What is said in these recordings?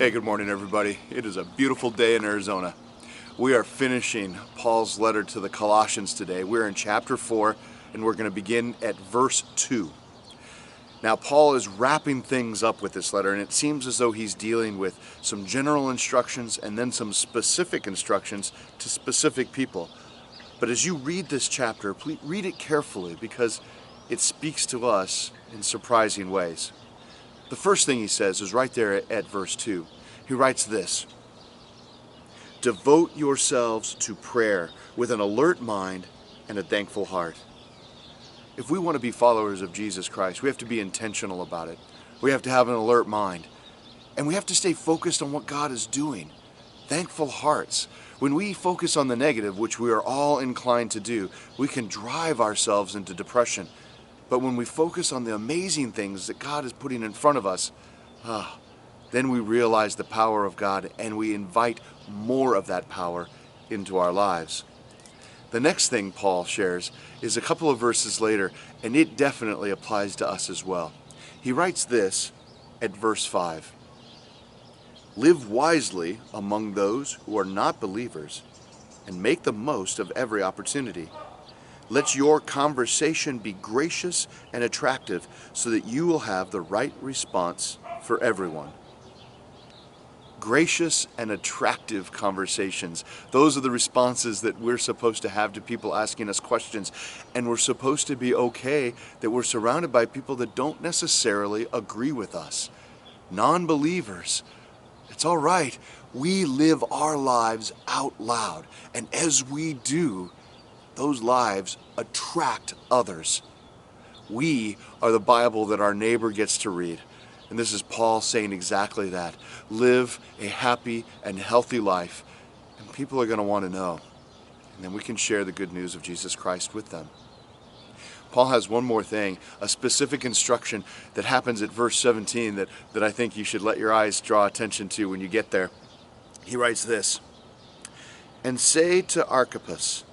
Hey, good morning, everybody. It is a beautiful day in Arizona. We are finishing Paul's letter to the Colossians today. We're in chapter 4, and we're going to begin at verse 2. Now, Paul is wrapping things up with this letter, and it seems as though he's dealing with some general instructions and then some specific instructions to specific people. But as you read this chapter, please read it carefully because it speaks to us in surprising ways. The first thing he says is right there at verse 2. He writes this: "Devote yourselves to prayer with an alert mind and a thankful heart." If we want to be followers of Jesus Christ, we have to be intentional about it. We have to have an alert mind. And we have to stay focused on what God is doing. Thankful hearts. When we focus on the negative, which we are all inclined to do, we can drive ourselves into depression. But when we focus on the amazing things that God is putting in front of us, then we realize the power of God and we invite more of that power into our lives. The next thing Paul shares is a couple of verses later, and it definitely applies to us as well. He writes this at verse 5. "Live wisely among those who are not believers, and make the most of every opportunity. Let your conversation be gracious and attractive so that you will have the right response for everyone." Gracious and attractive conversations. Those are the responses that we're supposed to have to people asking us questions. And we're supposed to be okay that we're surrounded by people that don't necessarily agree with us. Non-believers. It's all right. We live our lives out loud. And as we do, those lives attract others. We are the Bible that our neighbor gets to read. And this is Paul saying exactly that. Live a happy and healthy life, and people are going to want to know. And then we can share the good news of Jesus Christ with them. Paul has one more thing, a specific instruction that happens at verse 17 that I think you should let your eyes draw attention to when you get there. He writes this: "And say to Archippus,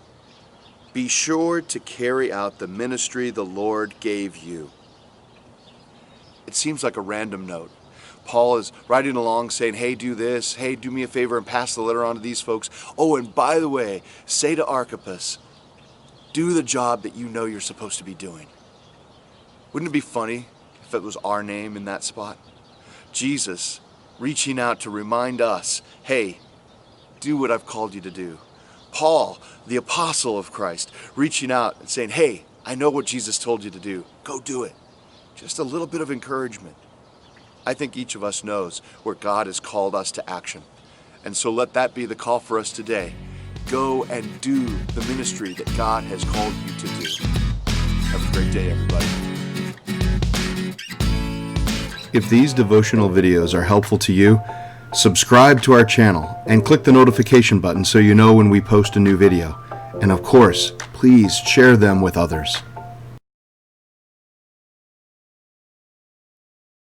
be sure to carry out the ministry the Lord gave you." It seems like a random note. Paul is writing along saying, hey, do this. Hey, do me a favor and pass the letter on to these folks. Oh, and by the way, say to Archippus, do the job that you know you're supposed to be doing. Wouldn't it be funny if it was our name in that spot? Jesus reaching out to remind us, hey, do what I've called you to do. Paul, the apostle of Christ, reaching out and saying, hey, I know what Jesus told you to do. Go do it. Just a little bit of encouragement. I think each of us knows where God has called us to action. And so let that be the call for us today. Go and do the ministry that God has called you to do. Have a great day, everybody. If these devotional videos are helpful to you, subscribe to our channel and click the notification button so you know when we post a new video. And of course, please share them with others.